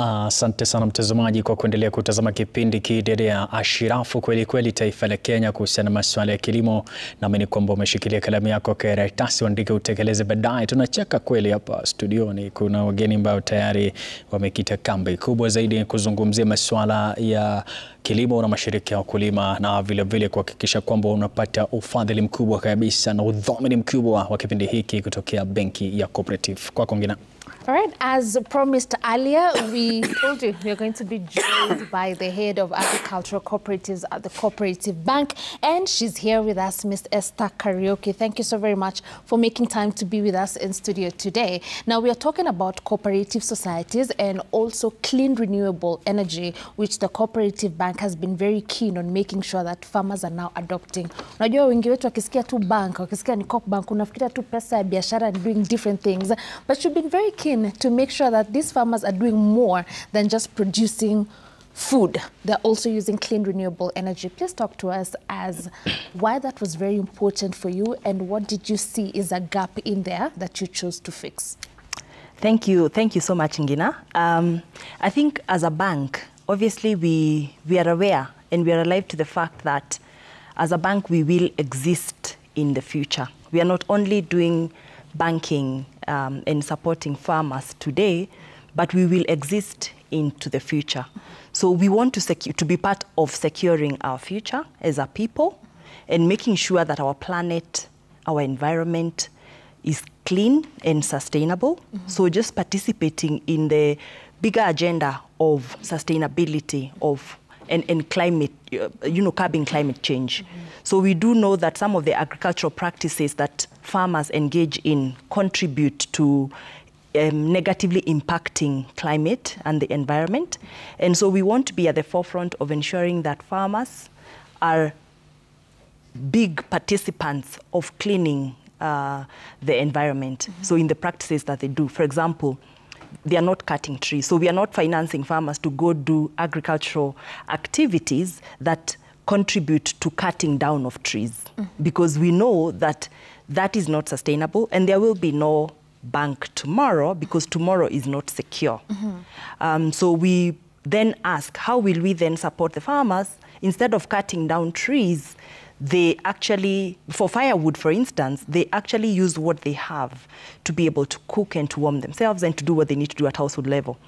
Asante sana mtazamaji kwa kuendelea kutazama kipindi kidedea Ashirafu kweli kweli taifa la Kenya kuhusiana na masuala ya kilimo. Naamini kwamba umeshikilia kalamu yako karatasi uandike utekeleze baadaye. Tunacheka kweli hapa studioni, kuna wageni ambao tayari wamekita kambi kubwa zaidi kuzungumzia masuala ya kilimo na mashirika ya wakulima, na vile vile kuhakikisha kwamba unapata ufadhili mkubwa kabisa na udhamini mkubwa wa kipindi hiki kutokea benki ya Cooperative. Kwa kongina. All right, as promised earlier, we told you we're going to be joined by the head of agricultural cooperatives at the Cooperative Bank, and she's here with us, Ms. Esther Karaoke. Thank you so very much for making time to be with us in studio today. Now, we are talking about cooperative societies and also clean renewable energy, which the Cooperative Bank has been very keen on making sure that farmers are now adopting. Unajua wengi wetu wakisikia tu bank, wakisikia ni Coop Bank, unafikiria tu pesa ya biashara and doing different things, but you've been very keen to make sure that these farmers are doing more than just producing food. They're also using clean renewable energy. Please talk to us as why that was very important for you and what did you see is a gap in there that you chose to fix? Thank you so much, Ngina. I think as a bank, obviously we are aware and we are alive to the fact that as a bank we will exist in the future. We are not only doing banking and supporting farmers today, but we will exist into the future. So we want to be part of securing our future as a people and making sure that our planet, our environment is clean and sustainable. So just participating in the bigger agenda of sustainability and climate, curbing climate change. So we do know that some of the agricultural practices that farmers engage in contribute to negatively impacting climate and the environment. And so we want to be at the forefront of ensuring that farmers are big participants of cleaning the environment. So in the practices that they do, for example, they are not cutting trees. So we are not financing farmers to go do agricultural activities that contribute to cutting down of trees, because we know that that is not sustainable and there will be no bank tomorrow because tomorrow is not secure. So we then ask, how will we then support the farmers? Instead of cutting down trees, they actually, for firewood, for instance, they actually use what they have to be able to cook and to warm themselves and to do what they need to do at household level.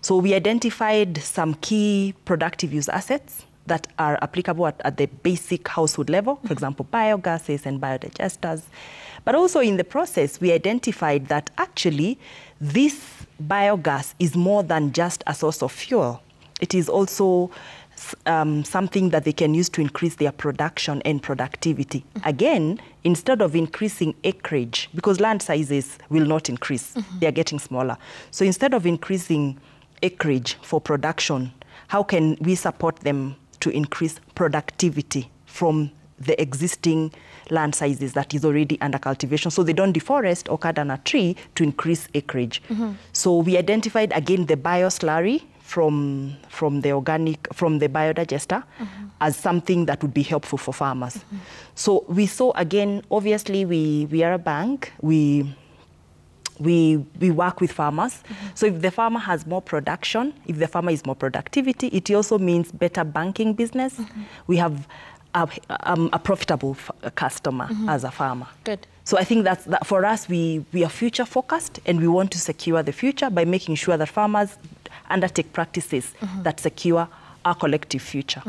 So we identified some key productive use assets that are applicable at the basic household level, for example, biogases and biodigesters. But also in the process, we identified that actually this biogas is more than just a source of fuel. It is also something that they can use to increase their production and productivity. Again, instead of increasing acreage, because land sizes will not increase, they are getting smaller. So instead of increasing acreage for production, how can we support them to increase productivity from the existing land sizes that is already under cultivation, so they don't deforest or cut down a tree to increase acreage. So we identified again the bioslurry from the biodigester as something that would be helpful for farmers. So we saw again, obviously we are a bank, we work with farmers. So if the farmer has more production, if the farmer is more productivity, it also means better banking business. We have a profitable customer as a farmer. Good. So I think that for us, we are future focused and we want to secure the future by making sure that farmers undertake practices that secure our collective future.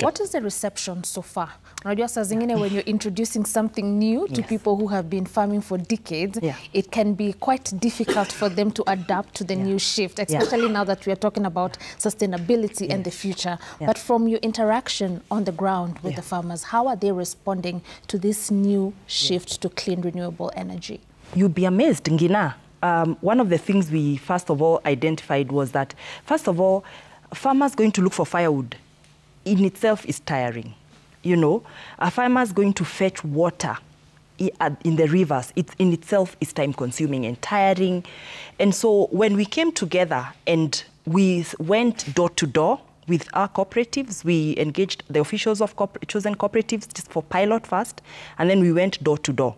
What is the reception so far? Unajua saa zingine when you're introducing something new to people who have been farming for decades, it can be quite difficult for them to adapt to the new shift, especially now that we are talking about sustainability and the future. But from your interaction on the ground with the farmers, how are they responding to this new shift to clean renewable energy? You'd be amazed, Ngina. One of the things we first of all identified was that, first of all, farmers going to look for firewood in itself is tiring. You know, a farmer's going to fetch water in the rivers, it in itself is time consuming and tiring. And so when we came together and we went door to door with our cooperatives, we engaged the officials of chosen cooperatives just for pilot first, and then we went door to door.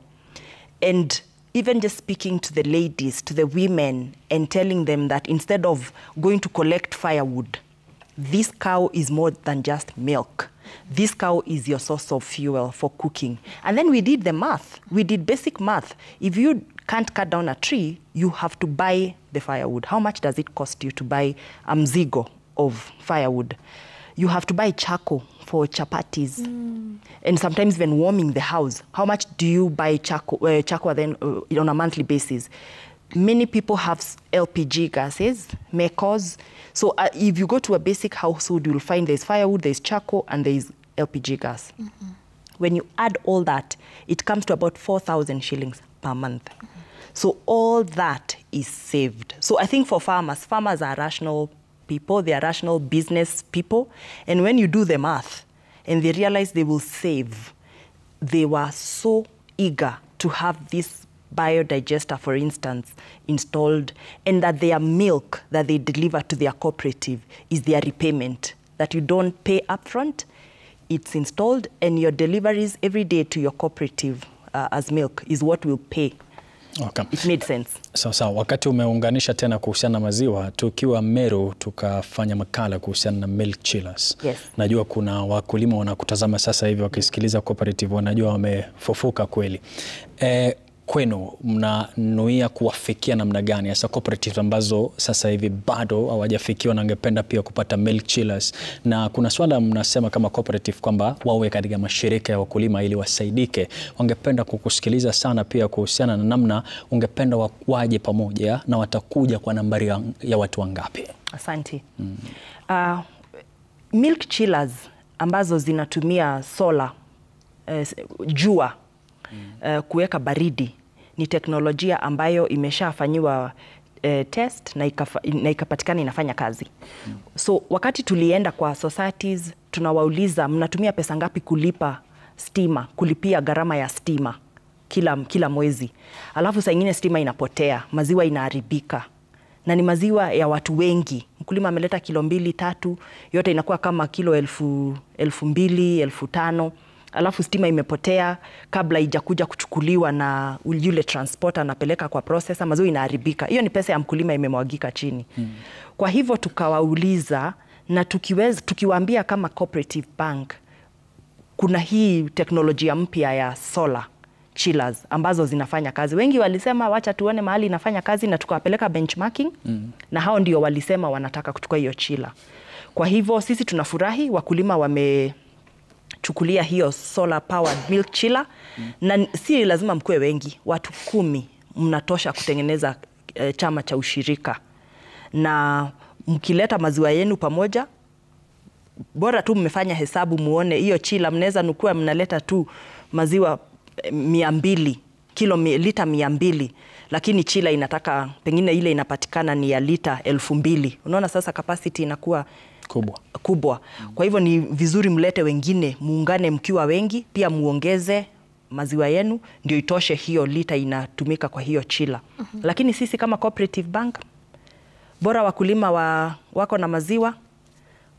And even just speaking to the ladies, to the women, and telling them that instead of going to collect firewood, this cow is more than just milk. This cow is your source of fuel for cooking. And then we did the math. We did basic math. If you can't cut down a tree, you have to buy the firewood. How much does it cost you to buy a mzigo of firewood? You have to buy charcoal for chapatis. And sometimes when warming the house, how much do you buy charcoal then on a monthly basis? Many people have LPG gases, MECOs. So if you go to a basic household, you'll find there's firewood, there's charcoal, and there's LPG gas. When you add all that, it comes to about 4,000 shillings per month. So all that is saved. So I think for farmers are rational people, they are rational business people. And when you do the math and they realize they will save, they were so eager to have this biodigester, for instance, installed, and that their milk that they deliver to their cooperative is their repayment, that you don't pay upfront, it's installed, and your deliveries every day to your cooperative as milk is what will pay. Okay. It made sense. Sawa, wakati umeunganisha tena kuhusiana na maziwa, tukiwa Meru tukafanya makala kuhusiana na milk chillers. Yes. Najua kuna wakulima wanakutazama sasa hivi wakisikiliza cooperative, wanajua wamefufuka kweli. Kwenu mnanuia kuwafikia namna gani hasa cooperative ambazo sasa hivi bado hawajafikiwa na ngependa pia kupata milk chillers? Na kuna swala mnasema kama cooperative kwamba wawe katika mashirika ya wakulima ili wasaidike. Wangependa kukusikiliza sana pia kuhusiana na namna ungependa waje pamoja, na watakuja kwa nambari ya watu wangapi? Asante. Milk chillers ambazo zinatumia solar, jua, kuweka baridi, ni teknolojia ambayo imeshafanyiwa test na ikapatikana inafanya kazi. So wakati tulienda kwa societies, tunawauliza mnatumia pesa ngapi kulipa stima, kulipia gharama ya stima kila mwezi. Alafu saa nyingine stima inapotea, maziwa inaharibika. Na ni maziwa ya watu wengi. Mkulima ameleta kilo 2-3, yote inakuwa kama kilo 1,000, 2,000, 1,500. Alafu stima imepotea kabla ijakuja kuchukuliwa na yule transporter anapeleka kwa processor, maziwa inaharibika. Hiyo ni pesa ya mkulima imemwagika chini. Kwa hivyo tukawauliza, na tukiwaambia kama cooperative bank, kuna hii teknolojia mpya ya solar chillers ambazo zinafanya kazi. Wengi walisema wacha tuone mahali inafanya kazi, na tukawapeleka benchmarking, na hao ndio walisema wanataka kuchukua hiyo chiller. Kwa hivyo sisi tunafurahi wakulima chukulia hiyo solar powered milk chiller. Na si lazima mkue wengi, watu 10 mnatosha kutengeneza chama cha ushirika. Na mkileta maziwa yenu pamoja, bora tu mmefanya hesabu muone hiyo chiller mnaweza nukua mnaleta tu maziwa 200, lita 200, lakini chiller inataka pengine ile inapatikana ni ya lita 2,000. Unaona sasa capacity inakuwa kubwa. Kwa hivyo ni vizuri mlete wengine, muungane mkiwa wengi, pia muongeze maziwa yenu ndio itoshe hiyo lita inatumika kwa hiyo chiller. Lakini sisi kama cooperative bank, bora wakulima wako na maziwa,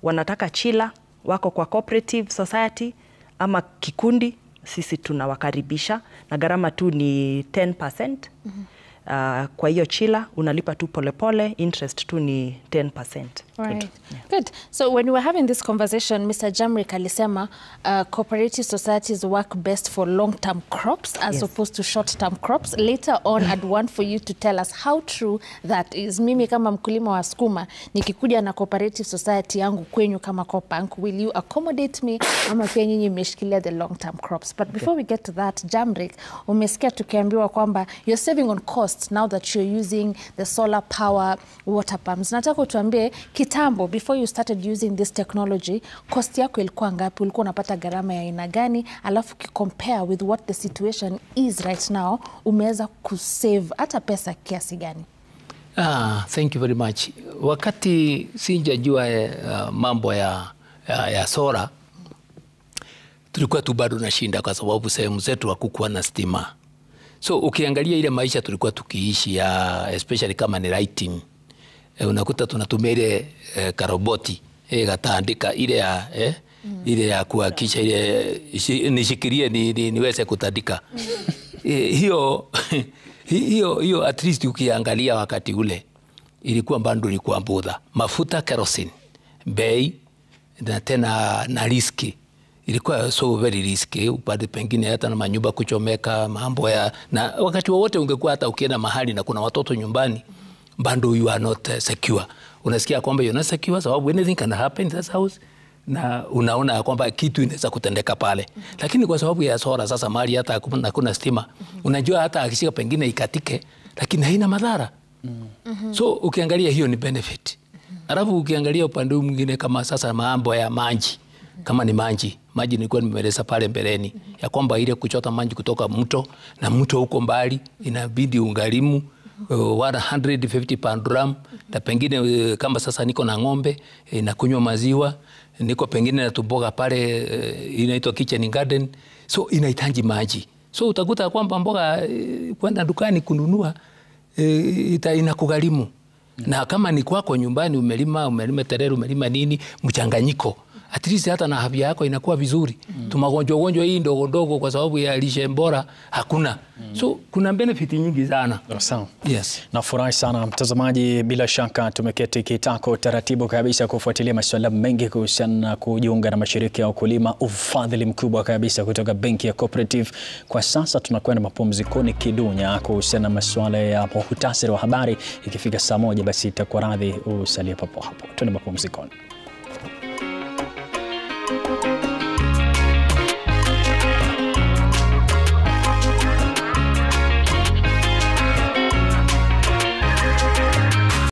wanataka chiller, wako kwa cooperative society ama kikundi, sisi tunawakaribisha, na gharama tu ni 10%. Kwa hiyo chiller unalipa tu polepole, interest tu ni 10%. Right. Good. So when we were having this conversation, Mr. Jamrick alisema cooperative societies work best for long-term crops as opposed to short-term crops. Later on, I'd want for you to tell us how true that is. Mimi kama mkulima wa sukuma, nikikuja na cooperative society yangu kwenyu kama Cobank, will you accommodate me ama pia nyinyi mmeshikilia the long-term crops? But before we get to that, Jamrick, umesikia tukiambiwa kwamba you're saving on costs now that you're using the solar power water pumps. Nataka tuambie kitambo, before you started using this technology, cost yako ilikuwa ngapi? Ulikuwa unapata gharama ya aina gani? Alafu compare with what the situation is right now, umeweza kusave hata pesa kiasi gani? Thank you very much. Wakati sijajua mambo ya solar, tulikuwa tu bado na shinda kwa sababu sehemu zetu hakukuwa na stima. So ukiangalia ile maisha tulikuwa tukiishi, especially kama ni writing, unakuta tunatumia ile karoboti gataandika ile ya kuhakisha ile nishikilie niweze kutandika. Hiyo hiyo at least ukiangalia wakati ule ilikuwa bado ilikuwa budha. Mafuta, kerosene, bei na tena na riski. Ilikuwa so very risky, upande pengine hata na manyumba kuchomeka, mambo ya, na wakati wowote ungekuwa hata ukienda mahali na kuna watoto nyumbani, bado you are not secure. Unasikia kwamba you're not secure sababu anything can happen in this house, na unaona kwamba kitu inaweza kutendeka pale. Lakini kwa sababu ya solar sasa mahali hata hakuna stima, unajua hata akishika pengine ikatike, lakini haina madhara. So ukiangalia hiyo ni benefit. Alafu ukiangalia upande mwingine kama sasa mambo ya maji, kama ni maji nilikuwa nimeeleza pale mbeleni ya kwamba ile kuchota maji kutoka mto, na mto huko mbali inabidi ungalimu 150 per drum, na pengine kama sasa niko na ng'ombe nakunywa maziwa, niko pengine na tuboga pale inaitwa kitchen garden, so inahitaji maji. So utakuta kwamba mboga kwenda dukani kununua inakugharimu. Na kama ni kwako nyumbani umelima terere, umelima nini, mchanganyiko, at least hata na afya yako inakuwa vizuri. Tumagonjwa hii ndogo kwa sababu ya lishe bora hakuna. So kuna benefit nyingi sana. Sawa. Yes. Nafurahi sana mtazamaji, bila shaka tumeketi kitako taratibu kabisa kufuatilia masuala mengi kuhusiana na kujiunga na mashirika ya ukulima, ufadhili mkubwa kabisa kutoka benki ya Cooperative. Kwa sasa tunakwenda mapumzikoni kidunya kuhusiana na masuala ya muhtasari wa habari. Ikifika saa 1 basi itakuwa radhi usalie papo hapo. Twende mapumzikoni.